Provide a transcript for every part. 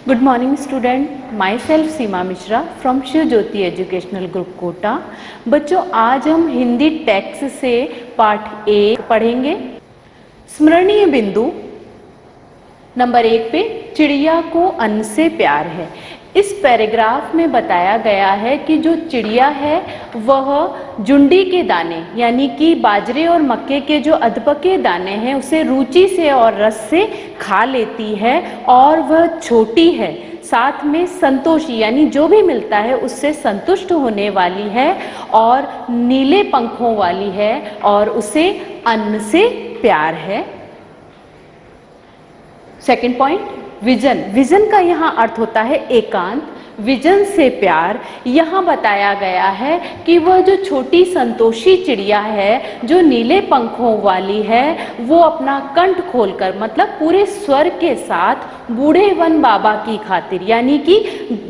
Good morning student, myself Seema Mishra from Shiv Jyoti educational group Kota. बच्चों आज हम हिंदी टेक्स्ट से पाठ 1 पढ़ेंगे। स्मरणीय बिंदु नंबर 1 पे चिड़िया को अन्न से प्यार है। इस पैराग्राफ में बताया गया है कि जो चिड़िया है वह जुंडी के दाने यानी कि बाजरे और मक्के के जो अधपके दाने हैं उसे रुचि से और रस से खा लेती है और वह छोटी है, साथ में संतोषी यानी जो भी मिलता है उससे संतुष्ट होने वाली है और नीले पंखों वाली है और उसे अन्न से प्यार है। Second point, vision. विजन का यहाँ अर्थ होता है एकांत। विजन से प्यार यहाँ बताया गया है कि वह जो छोटी संतोषी चिड़िया है जो नीले पंखों वाली है वो अपना कंठ खोलकर मतलब पूरे स्वर के साथ बूढ़े वन बाबा की खातिर यानी कि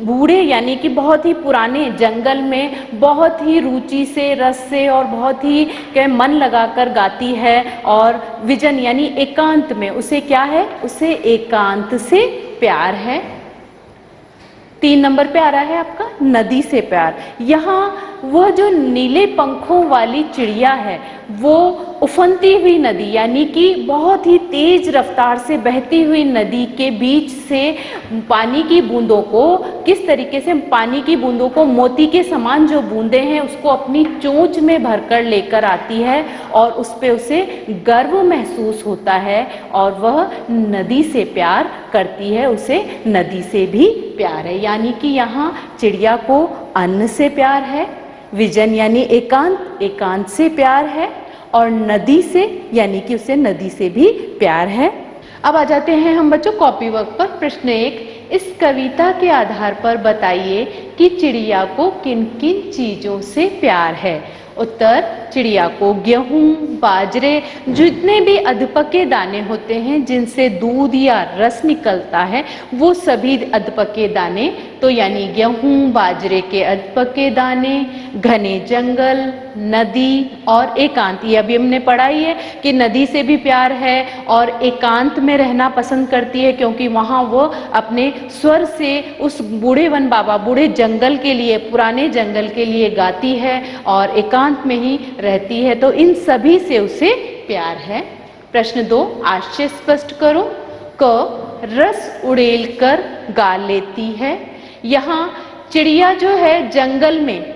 बूढ़े यानी कि बहुत ही पुराने जंगल में बहुत ही रुचि से रस से और बहुत ही मन लगाकर गाती है। और विजन यानी एकांत में उसे क्या है, उसे एकांत से प्यार है। 3 नंबर पे आ रहा है आपका नदी से प्यार। यहाँ वह जो नीले पंखों वाली चिड़िया है वो उफनती हुई नदी यानी कि बहुत ही तेज रफ्तार से बहती हुई नदी के बीच से पानी की बूंदों को किस तरीके से पानी की बूंदों को मोती के समान जो बूंदे हैं उसको अपनी चोंच में भरकर लेकर आती है और उस पे उसे गर्व महसूस होता है और वह नदी से प्यार करती है, उसे नदी से भी प्यार है। यानी कि यहाँ चिड़िया को अन्न से प्यार है, विजन यानी एकांत, एकांत से प्यार है और नदी से यानी कि उसे नदी से भी प्यार है। अब आ जाते हैं हम बच्चों कॉपी वर्क पर। प्रश्न 1, इस कविता के आधार पर बताइए कि चिड़िया को किन किन चीजों से प्यार है। उत्तर, चिड़िया को गेहूं, बाजरे, जितने भी अधपके दाने होते हैं जिनसे दूध या रस निकलता है वो सभी अधपके दाने, तो यानी गेहूं, बाजरे के अधपके दाने, घने जंगल, नदी और एकांत। ये अभी हमने पढ़ा ही है कि नदी से भी प्यार है और एकांत में रहना पसंद करती है क्योंकि वहाँ वो अपने स्वर से उस बूढ़े वन बाबा, बूढ़े जंगल के लिए, पुराने जंगल के लिए गाती है और एकांत में ही रहती है, तो इन सभी से उसे प्यार है। प्रश्न 2, आशय स्पष्ट करो। क, रस उड़ेल कर गा लेती है। यहाँ चिड़िया जो है जंगल में,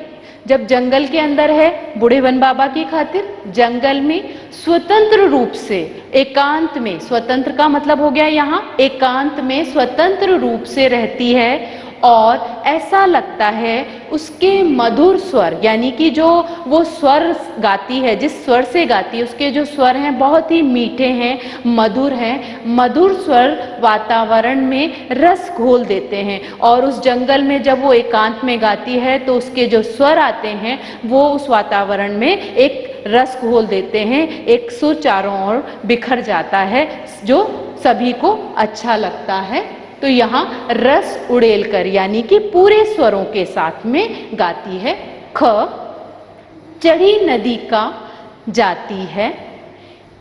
जब जंगल के अंदर है बूढ़े वन बाबा की खातिर, जंगल में स्वतंत्र रूप से एकांत में, स्वतंत्र का मतलब हो गया यहाँ एकांत में स्वतंत्र रूप से रहती है और ऐसा लगता है उसके मधुर स्वर यानी कि जो वो स्वर गाती है, जिस स्वर से गाती है उसके जो स्वर हैं बहुत ही मीठे हैं, मधुर हैं। मधुर स्वर वातावरण में रस घोल देते हैं और उस जंगल में जब वो एकांत में गाती है तो उसके जो स्वर आते हैं वो उस वातावरण में एक रस घोल देते हैं, एक सुर चारों ओर बिखर जाता है जो सभी को अच्छा लगता है। तो यहाँ रस उड़ेल कर यानी कि पूरे स्वरों के साथ में गाती है। ख, चढ़ी नदी का जाती है।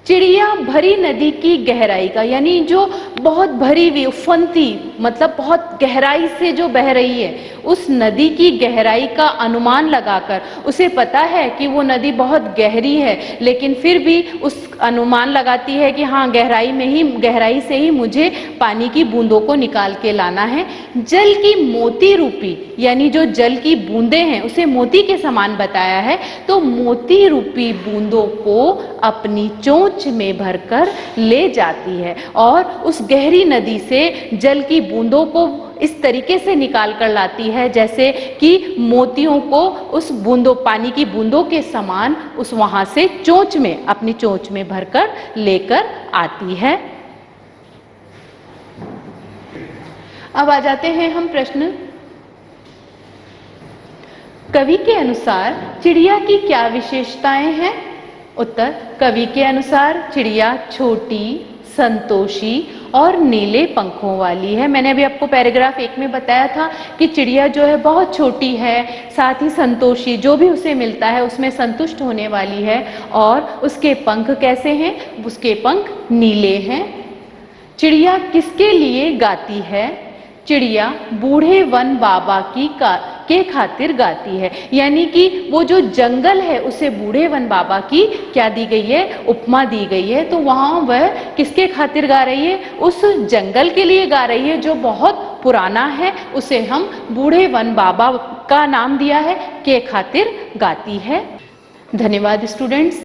चिड़िया भरी नदी की गहराई का यानी जो बहुत भरी हुई उफनती मतलब बहुत गहराई से जो बह रही है उस नदी की गहराई का अनुमान लगाकर, उसे पता है कि वो नदी बहुत गहरी है लेकिन फिर भी उस अनुमान लगाती है कि हाँ गहराई से ही मुझे पानी की बूंदों को निकाल के लाना है। जल की मोती रूपी यानी जो जल की बूंदे हैं उसे मोती के समान बताया है, तो मोती रूपी बूंदों को अपनी चोंच में भरकर ले जाती है और उस गहरी नदी से जल की बूंदों को इस तरीके से निकाल कर लाती है जैसे कि मोतियों को उस पानी की बूंदों के समान उस वहां से चोंच में, अपनी चोंच में भरकर लेकर आती है। अब आ जाते हैं हम प्रश्न, कवि के अनुसार चिड़िया की क्या विशेषताएं हैं। उत्तर, कवि के अनुसार चिड़िया छोटी, संतोषी और नीले पंखों वाली है। मैंने अभी आपको पैराग्राफ 1 में बताया था कि चिड़िया जो है बहुत छोटी है, साथ ही संतोषी, जो भी उसे मिलता है उसमें संतुष्ट होने वाली है और उसके पंख कैसे हैं, उसके पंख नीले हैं। चिड़िया किसके लिए गाती है। चिड़िया बूढ़े वन बाबा के खातिर गाती है। यानी कि वो जो जंगल है उसे बूढ़े वन बाबा की क्या दी गई है, उपमा दी गई है। तो वहाँ वह किसके खातिर गा रही है, उस जंगल के लिए गा रही है जो बहुत पुराना है, उसे हम बूढ़े वन बाबा का नाम दिया है, के खातिर गाती है। धन्यवाद स्टूडेंट्स।